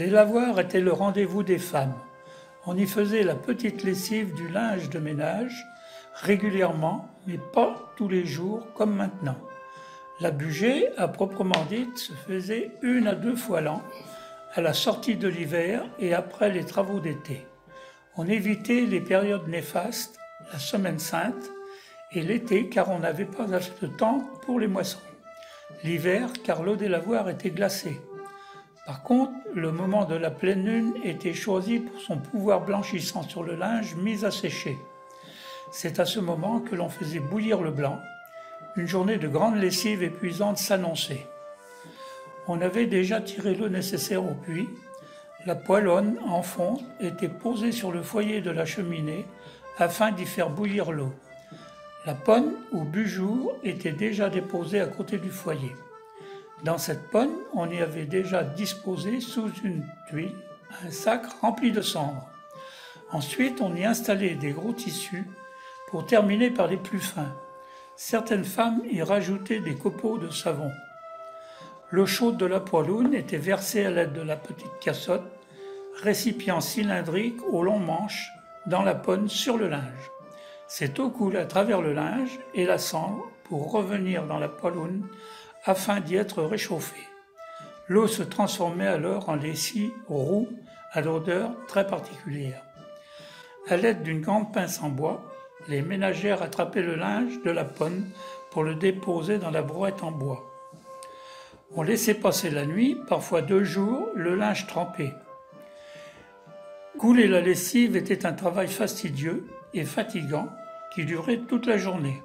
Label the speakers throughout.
Speaker 1: Les lavoirs étaient le rendez-vous des femmes. On y faisait la petite lessive du linge de ménage, régulièrement, mais pas tous les jours comme maintenant. La bugée, à proprement dite, se faisait 1 à 2 fois l'an, à la sortie de l'hiver et après les travaux d'été. On évitait les périodes néfastes, la semaine sainte, et l'été car on n'avait pas assez de temps pour les moissons. L'hiver car l'eau des lavoirs était glacée. Par contre, le moment de la pleine lune était choisi pour son pouvoir blanchissant sur le linge mis à sécher. C'est à ce moment que l'on faisait bouillir le blanc. Une journée de grande lessive épuisante s'annonçait. On avait déjà tiré l'eau nécessaire au puits. La poêlonne en fonte était posée sur le foyer de la cheminée afin d'y faire bouillir l'eau. La ponne ou bujour était déjà déposée à côté du foyer. Dans cette ponne, on y avait déjà disposé sous une tuile un sac rempli de cendres. Ensuite, on y installait des gros tissus pour terminer par les plus fins. Certaines femmes y rajoutaient des copeaux de savon. L'eau chaude de la poêloune était versée à l'aide de la petite cassotte, récipient cylindrique au long manche, dans la ponne sur le linge. Cette eau coule à travers le linge et la cendre pour revenir dans la poêloune afin d'y être réchauffée. L'eau se transformait alors en lessive roux à l'odeur très particulière. À l'aide d'une grande pince en bois, les ménagères attrapaient le linge de la ponne pour le déposer dans la brouette en bois. On laissait passer la nuit, parfois 2 jours, le linge trempé. Couler la lessive était un travail fastidieux et fatigant qui durait toute la journée.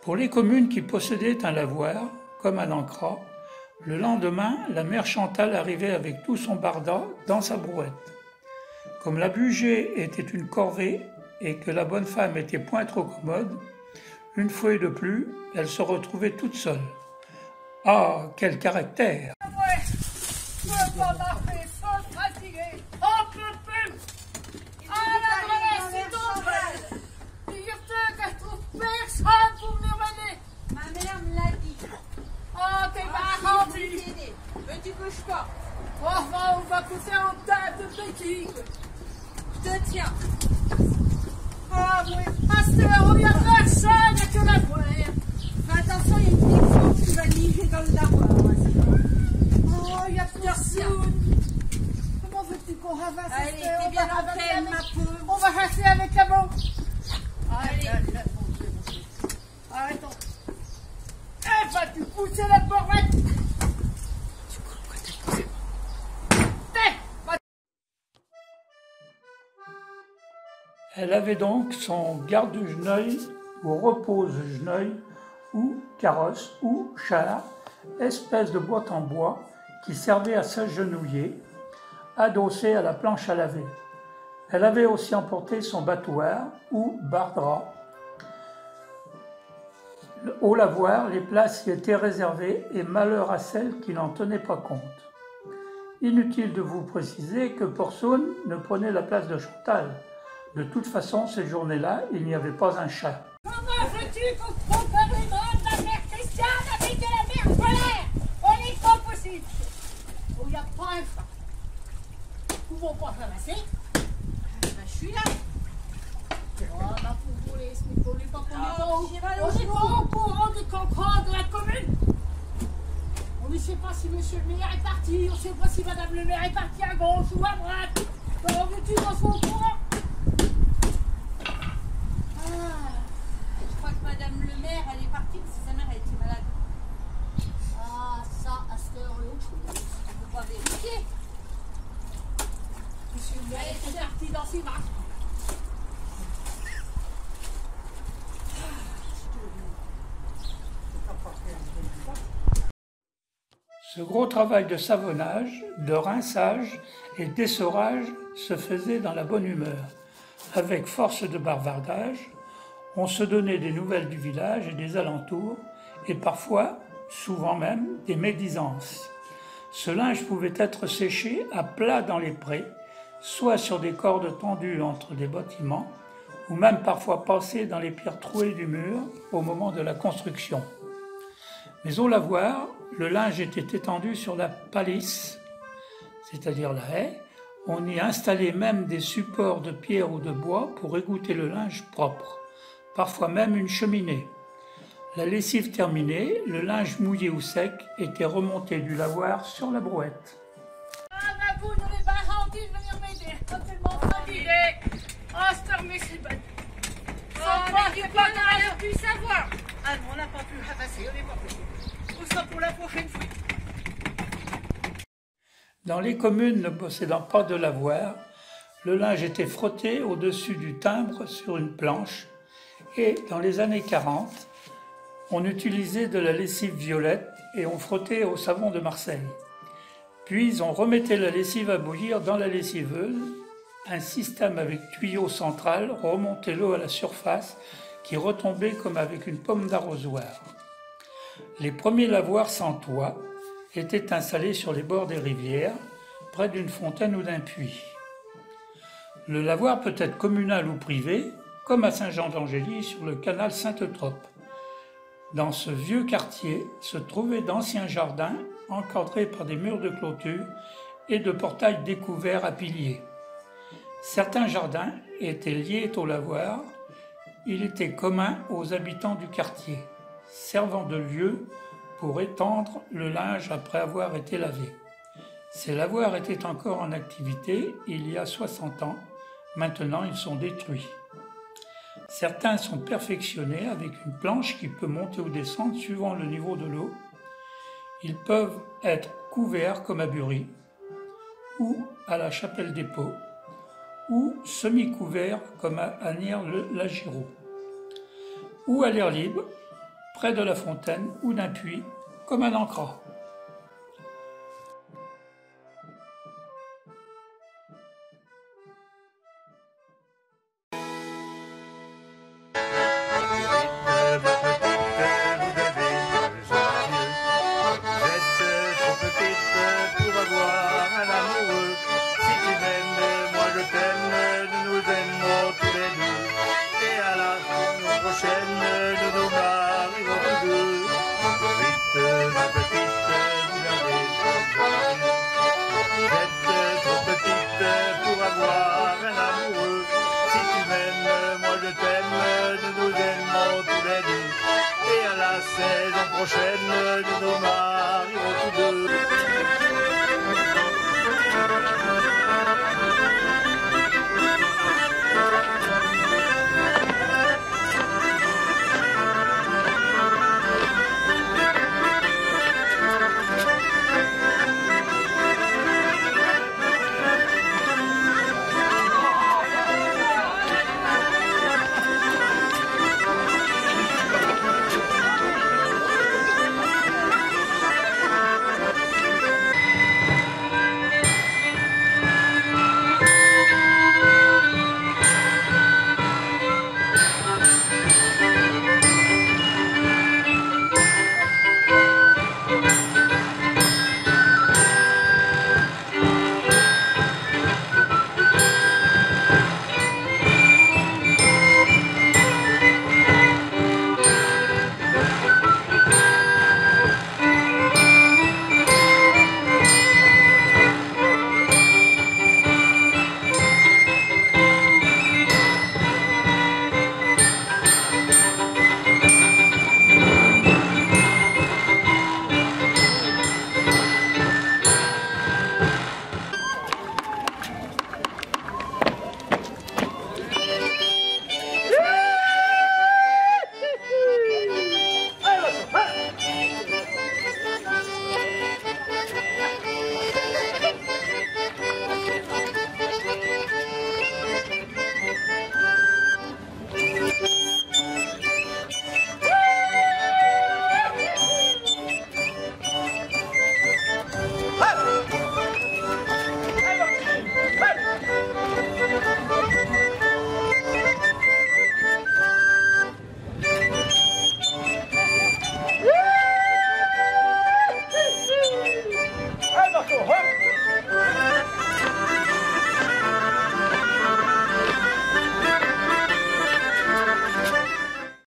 Speaker 1: Pour les communes qui possédaient un lavoir, comme à Nancra, le lendemain, la mère Chantal arrivait avec tout son barda dans sa brouette. Comme la bugée était une corvée et que la bonne femme était point trop commode, une fois de plus, elle se retrouvait toute seule. Ah, quel caractère!
Speaker 2: Tu bouges pas.
Speaker 3: Enfin, on va pousser en tas de bêtises.
Speaker 2: Je te tiens.
Speaker 3: Ah oui, Pasteur, il n'y a personne, il n'y a que la voix.
Speaker 2: Fais attention, il y a une petite qui va liger dans le lavoir.
Speaker 3: Oh, il n'y a personne. Comment veux-tu qu'on ravasse?
Speaker 2: Allez, t'es bien entrée, ma pauvre.
Speaker 3: On va chasser avec la main.
Speaker 2: Allez.
Speaker 3: Arrêtons. Eh, vas-tu pousser la borette?
Speaker 1: Elle avait donc son garde-geneuil ou repose-geneuil ou carrosse ou char, espèce de boîte en bois qui servait à s'agenouiller, adossée à la planche à laver. Elle avait aussi emporté son battoir ou bardra. Au lavoir, les places y étaient réservées et malheur à celles qui n'en tenaient pas compte. Inutile de vous préciser que Porsoun ne prenait la place de Chantal. De toute façon, cette journée-là, il n'y avait pas un chat.
Speaker 3: Comment veux-tu qu'on compare les mains de la mère Christiane avec de la mère Polaire? On n'est pas possible. Oh, il n'y a pas un chat. Nous ne pouvons pas ramasser.
Speaker 2: Je suis là.
Speaker 3: Oh, ma pauvre laisse, mais on n'est pas
Speaker 2: j'ai
Speaker 3: on n'est pas au courant des cancans de la commune. On ne sait pas si monsieur le maire est parti, on ne sait pas si madame le maire est partie à gauche ou à droite. Comment veux-tu qu'on soit au courant?
Speaker 2: Je crois que madame le maire, elle est partie parce que sa mère, elle était malade.
Speaker 3: Ah, ça, à cette heure-là,
Speaker 2: On ne peut pas vérifier.
Speaker 3: monsieur le maire est parti dans ses marques.
Speaker 1: Ce gros travail de savonnage, de rinçage et d'essorage se faisait dans la bonne humeur. Avec force de bavardage, on se donnait des nouvelles du village et des alentours, et parfois, souvent même, des médisances. Ce linge pouvait être séché à plat dans les prés, soit sur des cordes tendues entre des bâtiments, ou même parfois passé dans les pierres trouées du mur au moment de la construction. Mais au lavoir, le linge était étendu sur la palisse. c'est-à-dire la haie, on y installait même des supports de pierre ou de bois pour égoutter le linge propre, parfois même une cheminée. La lessive terminée, le linge mouillé ou sec était remonté du lavoir sur la brouette.
Speaker 3: Ah, ma boule, on est pas gentil de venir m'aider. Quand c'est mon fatigué. Oh, je te remets, c'est bonne.
Speaker 2: On n'a pu savoir.
Speaker 3: Ah, on n'a pas pu ramasser, on n'est pas possible. Tout ça pour la prochaine fois.
Speaker 1: Dans les communes ne possédant pas de lavoir, le linge était frotté au-dessus du timbre sur une planche et dans les années 40, on utilisait de la lessive violette et on frottait au savon de Marseille. Puis on remettait la lessive à bouillir dans la lessiveuse. Un système avec tuyau central remontait l'eau à la surface qui retombait comme avec une pomme d'arrosoir. Les premiers lavoirs sans toit étaient installés sur les bords des rivières, près d'une fontaine ou d'un puits. Le lavoir peut être communal ou privé, comme à Saint-Jean-d'Angély sur le canal Sainte-Eutrope. Dans ce vieux quartier se trouvaient d'anciens jardins encadrés par des murs de clôture et de portails découverts à piliers. Certains jardins étaient liés au lavoir, il était commun aux habitants du quartier, servant de lieu pour étendre le linge après avoir été lavé. Ces lavoirs étaient encore en activité il y a 60 ans, maintenant ils sont détruits. Certains sont perfectionnés avec une planche qui peut monter ou descendre suivant le niveau de l'eau. Ils peuvent être couverts comme à Bury ou à la Chapelle des Pots ou semi-couverts comme à Nières-la-Giraud ou à l'air libre près de la fontaine ou d'un puits comme à Nancras.
Speaker 4: Prochaine, nous nous marierons tous deux.